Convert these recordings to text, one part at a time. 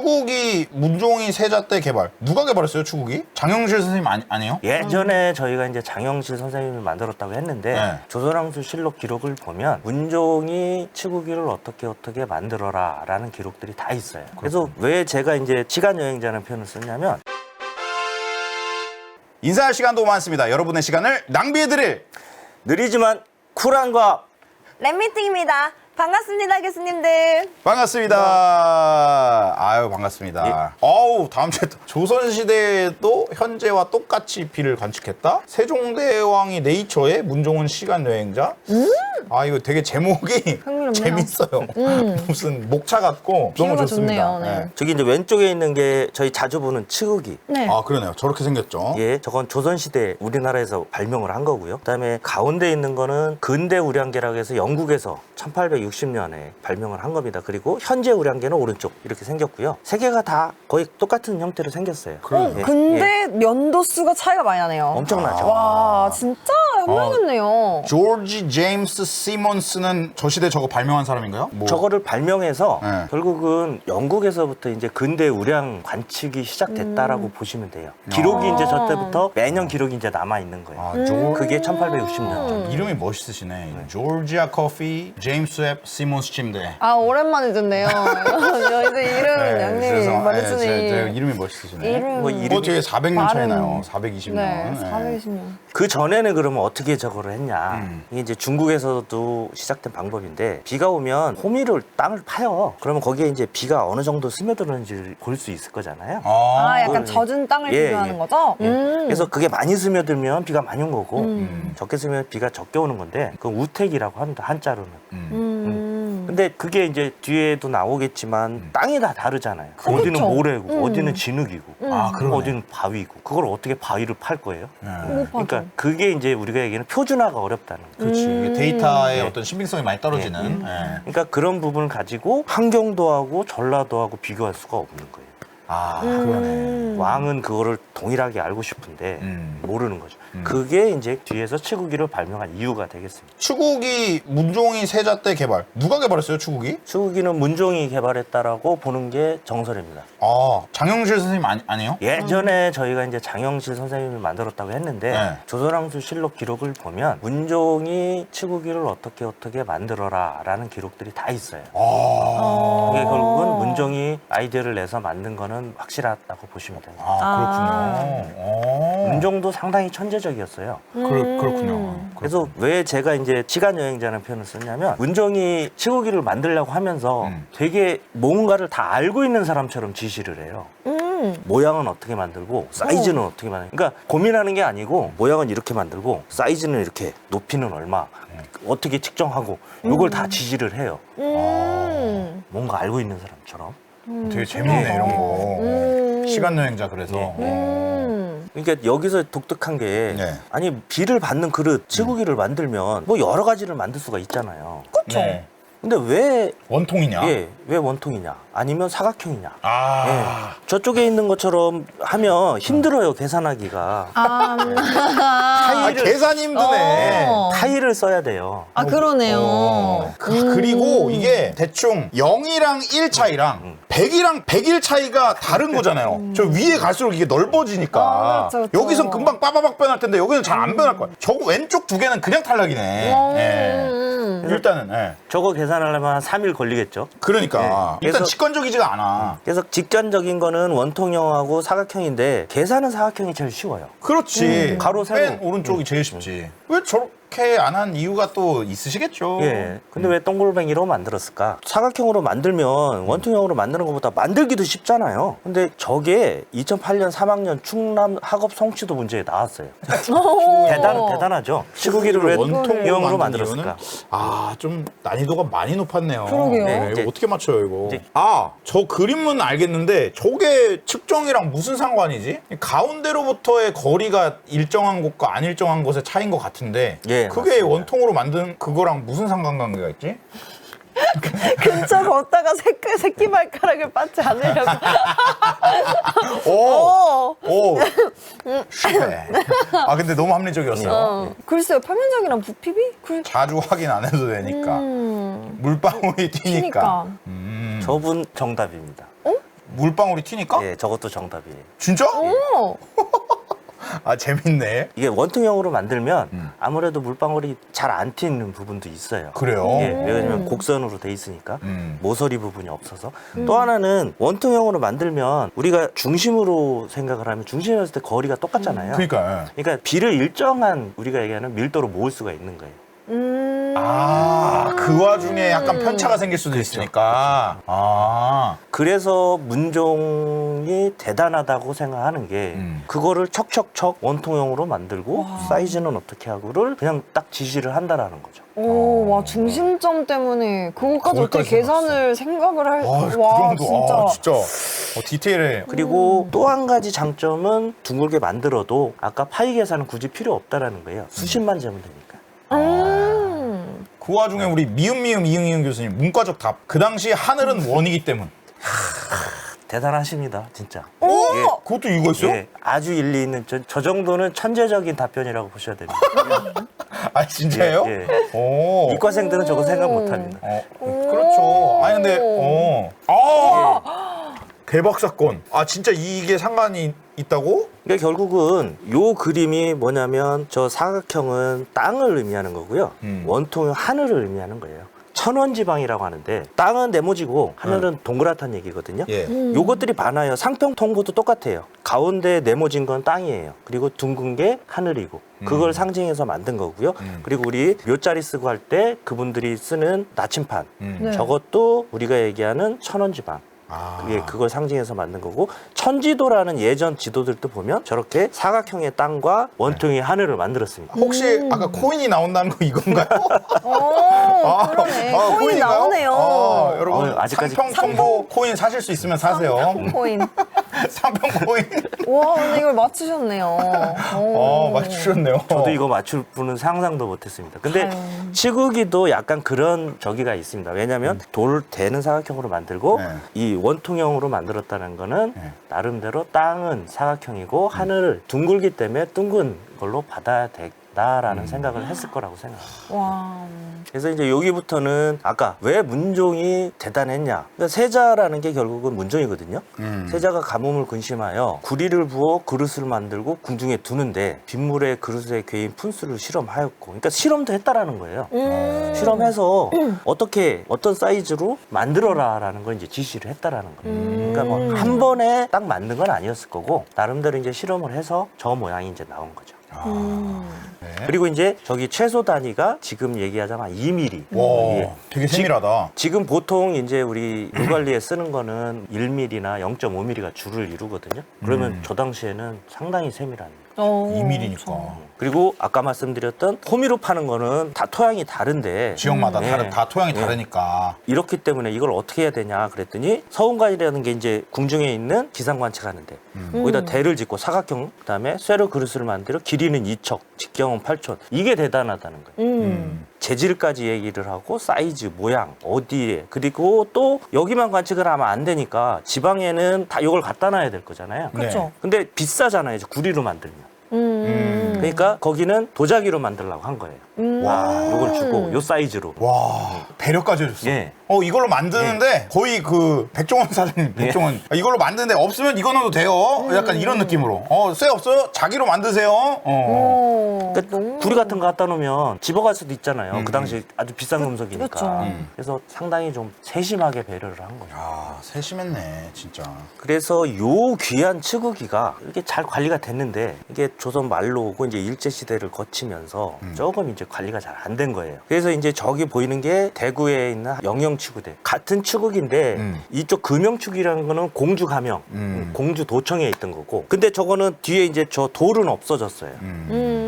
추구기 문종이 세자 때 개발. 누가 개발했어요, 추구기? 장영실 선생님 아니에요? 예전에 저희가 이제 장영실 선생님이 만들었다고 했는데 네. 조선왕조 실록 기록을 보면 문종이 치구기를 어떻게 만들어라 라는 기록들이 다 있어요. 그래서 왜 제가 이제 시간여행자라는 표현을 썼냐면 인사할 시간도 많습니다. 여러분의 시간을 낭비해드릴 느리지만 쿨한 과학 랩미팅입니다. 반갑습니다, 교수님들. 반갑습니다. 아유, 반갑습니다. 어우, 다음 주에 조선시대에도 현재와 똑같이 비를 관측했다? 세종대왕이 네이처의 문종은 시간여행자? 아, 이거 되게 제목이 흥미롭네요. 재밌어요. 무슨 목차 같고 너무 비유가 좋습니다. 좋네요, 네. 저기 이제 왼쪽에 있는 게 저희 자주 보는 치구기. 네. 아, 그러네요. 저렇게 생겼죠. 예, 저건 조선시대 우리나라에서 발명을 한 거고요. 그다음에 가운데 있는 거는 근대 우량계라고 해서 영국에서 1860년에 발명을 한 겁니다. 그리고 현재 우량계는 오른쪽 이렇게 생겼고요. 세 개가 다 거의 똑같은 형태로 생겼어요. 그러네요. 예, 근데 연도수가 차이가 많이 나네요. 엄청나죠. 와, 진짜 현명했네요. 조지 제임스 시몬스는 저 시대 저거 발명한 사람인가요? 뭐. 저거를 발명해서 네. 결국은 영국에서부터 이제 근대 우량 관측이 시작됐다라고 보시면 돼요. 기록이 이제 저 때부터 매년 기록이 이제 남아 있는 거예요. 아, 그게 1860년. 이름이 멋있으시네. 조지아 커피, 제임스 웹, 시몬스 침대. 아, 오랜만에 듣네요. 이제 이름 양님이 많이 제 쓰니. 이름이 멋있으시네. 이름. 뭐 이름이 되게 400년 차이 발음. 나요. 420년. 네, 420년. 그 전에는 그러면 어떻게 저거를 했냐. 이게 이제 중국에서도 시작된 방법인데 비가 오면 호미를 땅을 파요. 그러면 거기에 이제 비가 어느 정도 스며드는지 볼 수 있을 거잖아요. 아, 약간 그걸- 젖은 땅을 예, 비교하는 예. 거죠? 예. 그래서 그게 많이 스며들면 비가 많이 온 거고 적게 스면 비가 적게 오는 건데 그 우택이라고 합니다. 한자로는. 근데 그게 이제 뒤에도 나오겠지만 땅이 다 다르잖아요. 어디는 그렇죠. 모래고 어디는 진흙이고 아, 그러네. 어디는 바위고 그걸 어떻게 바위를 팔 거예요? 못 봐도. 그러니까 그게 이제 우리가 얘기하는 표준화가 어렵다는 거예요. 그렇지. 이게 데이터의 네. 어떤 신빙성이 많이 떨어지는. 예. 그러니까 그런 부분을 가지고 함경도하고 전라도하고 비교할 수가 없는 거예요. 아, 그러네. 왕은 그거를 동일하게 알고 싶은데 모르는 거죠. 그게 이제 뒤에서 치구기를 발명한 이유가 되겠습니다. 추구기 문종이 세자 때 개발. 누가 개발했어요, 추구기? 치구기는 문종이 개발했다라고 보는 게 정설입니다. 아, 장영실 선생님 아니에요? 예전에 저희가 이제 장영실 선생님이 만들었다고 했는데 네. 조선왕조 실록 기록을 보면 문종이 치구기를 어떻게 만들어라 라는 기록들이 다 있어요. 아, 그게 결국은 문종이 아이디어를 내서 만든 거는 확실하다고 보시면 됩니다. 그렇군요. 문종도 상당히 천재적이었어요. 그렇군요. 그래서 왜 제가 이제 시간여행자라는 표현을 썼냐면 문종이 치구기를 만들려고 하면서 되게 뭔가를 다 알고 있는 사람처럼 지시를 해요. 모양은 어떻게 만들고 사이즈는 어떻게 만들고 그러니까 고민하는 게 아니고 모양은 이렇게 만들고 사이즈는 이렇게 높이는 얼마 어떻게 측정하고 이걸 다 지시를 해요. 뭔가 알고 있는 사람처럼. 되게 재밌네, 이런 거. 시간여행자, 그래서. 그러니까 여기서 독특한 게 네. 아니 비를 받는 그릇 치구기를 만들면 뭐 여러 가지를 만들 수가 있잖아요. 그렇죠. 네. 근데 왜 원통이냐? 왜 원통이냐? 아니면 사각형이냐? 아, 예. 저쪽에 있는 것처럼 하면 힘들어요, 계산하기가. 아, 계산이 힘드네. 타일을 써야 돼요. 아, 그러네요. 그리고 이게 대충 0이랑 1 차이랑 100이랑 101 차이가 다른 거잖아요. 저 위에 갈수록 이게 넓어지니까. 아, 그렇죠, 그렇죠. 여기선 금방 빠바박 변할 텐데 여기는 잘 안 변할 거야. 저거 왼쪽 두 개는 그냥 탈락이네. 예. 일단은, 예. 저거 계산하려면 한 3일 걸리겠죠. 그러니까. 네. 일단 그래서- 직관적이지가 않아. 그래서 직관적인 거는 원통형하고 사각형인데 계산은 사각형이 제일 쉬워요. 그렇지. 가로, 세로. 맨 오른쪽이 제일 쉽지. 왜 저렇게 안 한 이유가 또 있으시겠죠. 예. 근데 왜 동글뱅이로 만들었을까? 사각형으로 만들면 원통형으로 만드는 것보다 만들기도 쉽잖아요. 근데 저게 2008년 3학년 충남 학업 성취도 문제에 나왔어요. 대단하죠. 치구기를 왜 원통형으로 만들었을까? 아, 좀 난이도가 많이 높았네요. 그러게요. 네, 네, 이제- 이거 어떻게 맞춰요, 이거? 이제- 아, 저 그림은 알겠는데 저게 측정이랑 무슨 상관이지? 가운데로부터의 거리가 일정한 곳과 안 일정한 곳의 차이인 것 같은데 예, 그게 맞습니다. 원통으로 만든 그거랑 무슨 상관관계가 있지? 근처 걷다가 새끼 발가락을 빠지 않으려고. 오! 오! 실패. 아, 근데 너무 합리적이었어요. 글쎄요, 표면적이랑 부피비? 자주 확인 안 해도 되니까. 물방울이 튀니까. 튀니까. 저분 정답입니다. 물방울이 튀니까? 예, 저것도 정답이에요. 진짜? 오. 아, 재밌네. 이게 원통형으로 만들면 아무래도 물방울이 잘 안 튀는 부분도 있어요. 그래요? 예, 왜냐면 곡선으로 돼 있으니까 음. 모서리 부분이 없어서. 또 하나는 원통형으로 만들면 우리가 중심으로 생각을 하면 중심에 있을 때 거리가 똑같잖아요. 그러니까. 예. 그러니까 비를 일정한 우리가 얘기하는 밀도로 모을 수가 있는 거예요. 아, 그 와중에 약간 편차가 생길 수도 있으니까. 아. 그래서 문종이 대단하다고 생각하는 게 그거를 척척척 원통형으로 만들고 사이즈는 어떻게 하고를 그냥 딱 지시를 한다라는 거죠. 오, 와, 중심점 때문에 그것까지 어떻게 거기까지 계산을 생각을 할, 와, 그 와, 정도. 진짜. 아, 진짜. 디테일해. 그리고 또 한 가지 장점은 둥글게 만들어도 아까 파이 계산은 굳이 필요 없다라는 거예요. 수십만 재면 되니까. 그 와중에 우리 미음 이응 교수님 문과적 답. 그 당시 하늘은 원이기 때문. 대단하십니다, 진짜. 오! 예. 그것도 이거 있어요? 예, 아주 일리 있는 저 정도는 천재적인 답변이라고 보셔야 됩니다. 아, 진짜예요? 예. 오. 이과생들은 저거 생각 못합니다. 그렇죠. 아니 근데 대박 사건. 아, 진짜 이게 상관이 있다고? 그러니까 결국은 요 그림이 뭐냐면 저 사각형은 땅을 의미하는 거고요. 원통은 하늘을 의미하는 거예요. 천원지방이라고 하는데 땅은 네모지고 하늘은 동그랗다는 얘기거든요. 예. 요것들이 많아요. 상평통보도 똑같아요. 가운데 네모진 건 땅이에요. 그리고 둥근 게 하늘이고 그걸 상징해서 만든 거고요. 그리고 우리 묘자리 쓰고 할 때 그분들이 쓰는 나침판 네. 저것도 우리가 얘기하는 천원지방. 아. 예, 그걸 상징해서 만든 거고 천지도라는 예전 지도들도 보면 저렇게 사각형의 땅과 원통의 하늘을 만들었습니다. 혹시 아까 코인이 나온다는 거 이건가요? 오, 그러네. 코인이 코인인가요? 나오네요. 여러분 아직까지 상평 코인 사실 수 있으면 사세요. 코인. 상평 코인. 와, 근데 이걸 맞추셨네요. 오. 맞추셨네요. 저도 이거 맞출 분은 상상도 못했습니다. 근데 아유. 치국이도 약간 그런 저기가 있습니다. 왜냐하면 돌 대는 사각형으로 만들고 네. 이 원통형으로 만들었다는 거는 네. 나름대로 땅은 사각형이고 하늘을 둥글기 때문에 둥근 걸로 받아야 되겠다라는 생각을 했을 거라고 생각합니다. 와. 그래서 이제 여기부터는 아까 왜 문종이 대단했냐. 그러니까 세자라는 게 결국은 문종이거든요. 세자가 가뭄을 근심하여 구리를 부어 그릇을 만들고 궁중에 두는데 빗물에 그릇에 괴인 푼수를 실험하였고, 그러니까 실험도 했다라는 거예요. 실험해서 어떻게 어떤 사이즈로 만들어라라는 걸 이제 지시를 했다라는 거예요. 그러니까 뭐 한 번에 딱 만든 건 아니었을 거고 나름대로 이제 실험을 해서 저 모양이 이제 나온 거죠. 네. 그리고 이제 저기 최소 단위가 지금 얘기하자면 2mm. 와, 예. 되게 세밀하다. 지금 보통 이제 우리 물 관리에 쓰는 거는 1mm나 0.5mm가 주를 이루거든요. 그러면 저 당시에는 상당히 세밀합니다. 2mm니까. 그리고 아까 말씀드렸던 호미로 파는 거는 다 토양이 다른데 지역마다 예. 다 토양이 예. 다르니까. 이렇기 때문에 이걸 어떻게 해야 되냐 그랬더니 서운관이라는 게 이제 궁중에 있는 기상관측하는데 거기다 대를 짓고 사각형 그다음에 쇠로 그릇을 만들어 길이는 2척 직경은 8촌 이게 대단하다는 거예요. 재질까지 얘기를 하고 사이즈, 모양, 어디에 그리고 또 여기만 관측을 하면 안 되니까 지방에는 다 이걸 갖다 놔야 될 거잖아요. 네. 그렇죠. 근데 비싸잖아요. 이제 구리로 만들면. 그러니까 거기는 도자기로 만들려고 한 거예요. 와. 요걸 주고 요 사이즈로. 와, 배려까지 해줬어. 예. 이걸로 만드는데 거의 그 백종원 사장님, 백종원 이걸로 만드는데 없으면 이거 넣어도 돼요. 약간 이런 느낌으로. 쇠 없어요? 자기로 만드세요. 오, 그러니까 너무- 구리 같은 거 갖다 놓으면 집어갈 수도 있잖아요. 그 당시 아주 비싼 금속이니까. 그렇죠. 그래서 상당히 좀 세심하게 배려를 한 거죠. 아, 세심했네, 진짜. 그래서 요 귀한 치구기가 이렇게 잘 관리가 됐는데 이게 조선 말로 오고 이제 일제 시대를 거치면서 조금 이제 관리가 잘 안 된 거예요. 그래서 이제 저기 보이는 게 대구에 있는 영영치구대 같은 치국인데 이쪽 금영치국이라는 거는 공주 가명, 공주 도청에 있던 거고. 근데 저거는 뒤에 이제 저 돌은 없어졌어요.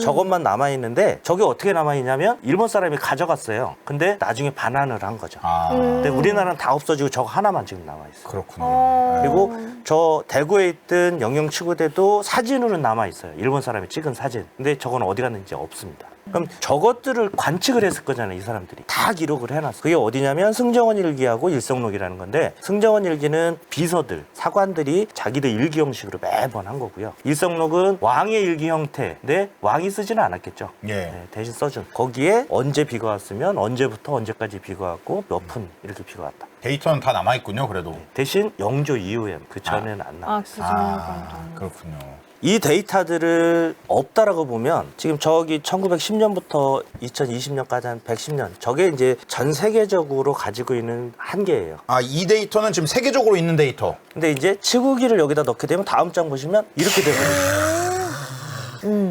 저것만 남아 있는데 저게 어떻게 남아 있냐면 일본 사람이 가져갔어요. 근데 나중에 반환을 한 거죠. 아, 근데 우리나라는 다 없어지고 저거 하나만 지금 남아 있어요. 그렇군요. 그리고 저 대구에 있던 영영치구대도 사진으로는 남아 있어요. 일본 사람이 찍은 사진. 근데 저건 어디 갔는지 없습니다. 그럼 저것들을 관측을 했을 거잖아요, 이 사람들이. 다 기록을 해놨어. 그게 어디냐면 승정원 일기하고 일성록이라는 건데, 승정원 일기는 비서들, 사관들이 자기들 일기 형식으로 매번 한 거고요. 일성록은 왕의 일기 형태인데 왕이 쓰지는 않았겠죠. 예. 네, 대신 써준. 거기에 언제 비가 왔으면 언제부터 언제까지 비가 왔고 몇 분 이렇게 비가 왔다. 데이터는 다 남아있군요, 그래도. 대신 영조 이후에 그 전에는 안 나와. 그 정도까지. 그렇군요. 이 데이터들을 없다라고 보면 지금 저기 1910년부터 2020년까지 한 110년 저게 이제 전 세계적으로 가지고 있는 한계예요. 이 데이터는 지금 세계적으로 있는 데이터. 근데 이제 치구기를 여기다 넣게 되면 다음 장 보시면 이렇게 되거든요.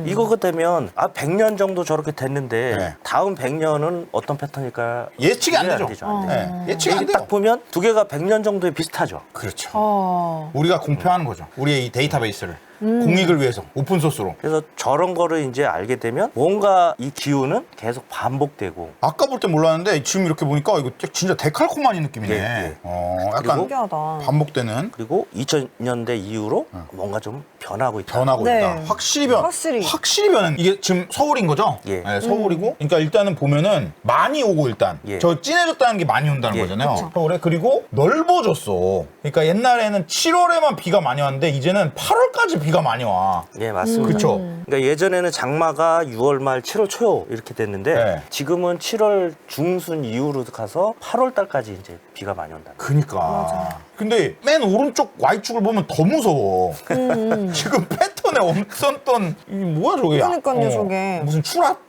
이거가 되면 100년 정도 저렇게 됐는데 네. 다음 100년은 어떤 패턴일까? 예측이 안 이해 되죠. 안 되죠. 네, 예측이 안 이게 돼요. 딱 보면 두 개가 100년 정도에 비슷하죠. 그렇죠. 우리가 공표하는 거죠. 우리의 이 데이터베이스를. 공익을 위해서, 오픈소스로. 그래서 저런 거를 이제 알게 되면 뭔가 이 기후는 계속 반복되고 아까 볼 때 몰랐는데 지금 이렇게 보니까 이거 진짜 데칼코마니 느낌이네. 예, 예. 약간 그리고 신기하다. 반복되는, 그리고 2000년대 이후로 뭔가 좀 변하고 있다. 변하고 네. 있다. 확실히 확실히. 변한. 이게 지금 서울인 거죠? 예. 네, 서울이고. 그러니까 일단은 보면은 많이 오고 일단. 예. 저 진해졌다는 게 많이 온다는 예. 거잖아요. 서울에. 그리고 넓어졌어. 그러니까 옛날에는 7월에만 비가 많이 왔는데 이제는 8월까지 비가 많이 와. 예, 맞습니다. 그렇죠? 그러니까 예전에는 장마가 6월 말 7월 초 이렇게 됐는데 네. 지금은 7월 중순 이후로 가서 8월 달까지 이제 비가 많이 온다. 그니까. 근데 맨 오른쪽 Y축을 보면 더 무서워. 지금 패턴에 엄청던, 이 뭐야 저게. 그러니까요, 저게. 무슨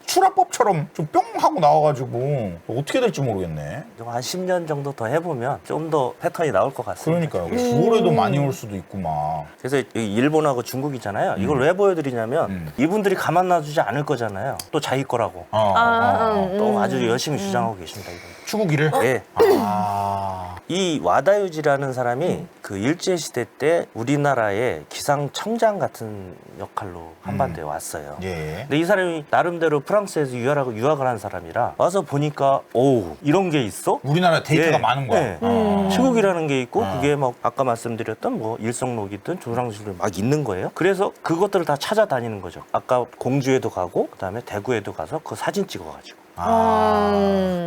추라법처럼 좀 뿅 하고 나와가지고 어떻게 될지 모르겠네. 한 10년 정도 더 해보면 좀 더 패턴이 나올 것 같습니다. 그러니까요. 9월에도 많이 올 수도 있고 막. 그래서 여기 일본하고 중국이잖아요. 이걸 왜 보여드리냐면 이분들이 가만 놔두지 않을 거잖아요. 또 자기 거라고. 또 아주 열심히 주장하고 계십니다. 이분. 추구기를? 예. 아. 이 와다유지라는 사람이 그 일제시대 때 우리나라의 기상청장 같은 역할로 한반도에 왔어요. 예. 근데 이 사람이 나름대로 프랑스에서 유학을 한 사람이라 와서 보니까 오 이런 게 있어? 우리나라 데이터가 예. 많은 거야. 예. 시국이라는 게 있고 그게 막 아까 말씀드렸던 뭐 일성록이든 조상실도 막 있는 거예요. 그래서 그것들을 다 찾아다니는 거죠. 아까 공주에도 가고 그다음에 대구에도 가서 그 사진 찍어가지고.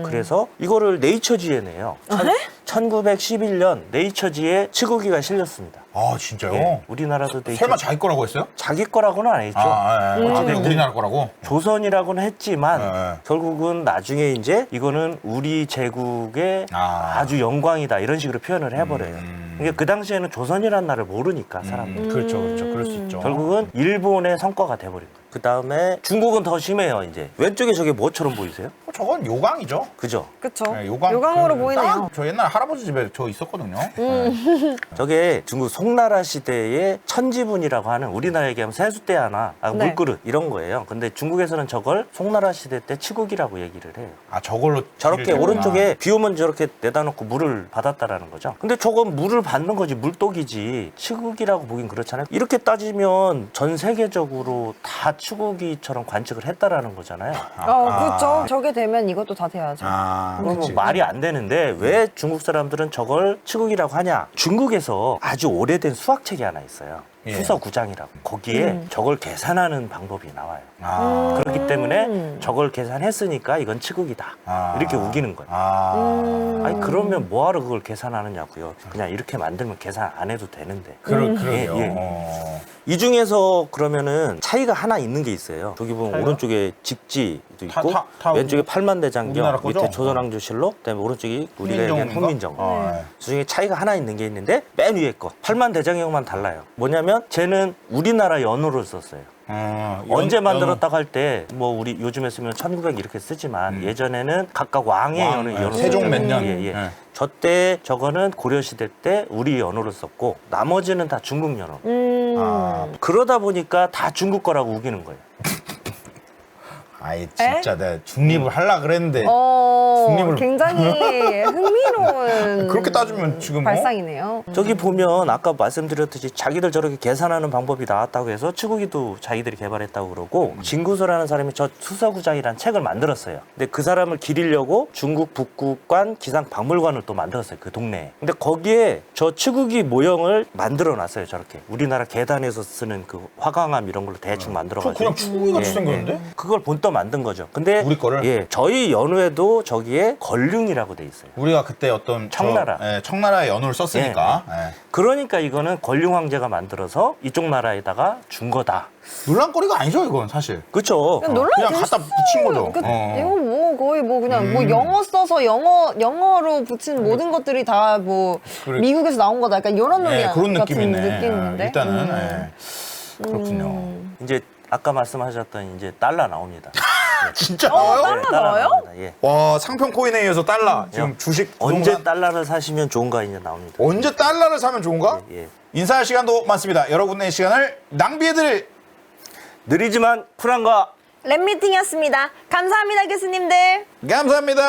그래서 이거를 네이처지에 내요. 1911년 네이처지에 치구기가 실렸습니다. 아, 진짜요? 예. 우리나라도 네이처지. 설마 자기 거라고 했어요? 자기 거라고는 안 했죠. 어쨌든 우리나라 거라고? 조선이라고는 했지만 예. 결국은 나중에 이제 이거는 우리 제국의 아주 영광이다 이런 식으로 표현을 해버려요. 그러니까 그 당시에는 조선이라는 나라를 모르니까 사람들이. 그렇죠, 그렇죠. 그럴 수 있죠. 결국은 일본의 성과가 돼버린 거예요. 그 다음에 중국은 더 심해요. 이제 왼쪽에 저게 뭐처럼 보이세요? 저건 요강이죠. 그죠? 그쵸. 네, 요강. 요강으로 보이네요. 저 옛날 할아버지 집에 저 있었거든요. 저게 중국 송나라 시대의 천지분이라고 하는 우리나라 얘기하면 세숫대 하나, 네. 물그릇 이런 거예요. 근데 중국에서는 저걸 송나라 시대 때 치국이라고 얘기를 해요. 저걸로 저렇게 길을 오른쪽에 비 오면 저렇게 내다 놓고 물을 받았다라는 거죠. 근데 저건 물을 받는 거지 물독이지 치국이라고 보긴 그렇잖아요. 이렇게 따지면 전 세계적으로 다 치국이처럼 관측을 했다라는 거잖아요. 그렇죠. 저게 되면 이것도 다 돼야죠. 그러면 그치. 말이 안 되는데 왜 중국 사람들은 저걸 치국이라고 하냐? 중국에서 아주 오래된 수학책이 하나 있어요. 예. 후서 9장이라고. 거기에 저걸 계산하는 방법이 나와요. 그렇기 때문에 저걸 계산했으니까 이건 치국이다. 이렇게 우기는 거예요. 아니 그러면 뭐하러 그걸 계산하느냐고요. 그냥 이렇게 만들면 계산 안 해도 되는데. 그러게요. 예. 이 중에서 그러면은 차이가 하나 있는 게 있어요. 저기 보면 차이가? 오른쪽에 직지도 있고 다 왼쪽에 우리나라 팔만대장경, 거죠? 밑에 조선왕조실록, 그다음에 오른쪽이 우리가 얘기하는 훈민정. 그 중에 차이가 하나 있는 게 있는데 맨 위에 거 팔만대장경만 달라요. 뭐냐면 쟤는 우리나라 연호를 썼어요. 언제 만들었다고 할 때 뭐 우리 요즘에 쓰면 1900 이렇게 쓰지만 예전에는 각각 왕의 연호 세종 몇 년. 예. 저때 저거는 고려시대 때 우리 연호를 썼고 나머지는 다 중국 연호. 그러다 보니까 다 중국 거라고 우기는 거예요. 아이 진짜 내가 중립을 하려고 그랬는데 어, 중립을- 굉장히 흥미로운 새로운 그렇게 따지면 지금 발상이네요. 저기 보면 아까 말씀드렸듯이 자기들 저렇게 계산하는 방법이 나왔다고 해서 치국이도 자기들이 개발했다고 그러고 진구서라는 사람이 저 수서구장이라는 책을 만들었어요. 근데 그 사람을 기리려고 중국 북구관 기상박물관을 또 만들었어요. 그 동네에. 근데 거기에 저 치국이 모형을 만들어 놨어요. 저렇게. 우리나라 계단에서 쓰는 그 화강암 이런 걸로 대충 만들어가지고. 그냥 추구기 같이 예, 생겼는데? 그걸 본떠 만든 거죠. 근데 우리 거를? 예, 저희 연우에도 저기에 걸륜이라고 돼 있어요. 우리가 그때 어떤 청나라. 청나라의 연호를 썼으니까 예. 그러니까 이거는 걸륜 황제가 만들어서 이쪽 나라에다가 준 거다. 논란거리가 아니죠 이건 사실. 그렇죠. 논란 그냥 갖다 붙인 거죠. 이거 뭐 거의 뭐 그냥 뭐 영어 써서 영어로 붙인 모든 것들이 다 뭐 그래. 미국에서 나온 거다. 약간 이런 논리 그런 같은 느낌이네. 느낌인데. 일단은 그렇군요. 이제 아까 말씀하셨던 이제 달러 나옵니다. 진짜 나와요? 달러 나와요? 나옵니다. 예. 와 상평 코인에 의해서 달러 지금 주식 언제 부동산 달러를 사시면 좋은가 이제 나옵니다. 언제 달러를 사면 좋은가? 예. 인사할 시간도 많습니다. 여러분의 시간을 낭비해드릴 느리지만 쿨한 거. 랩미팅이었습니다. 감사합니다, 교수님들. 감사합니다.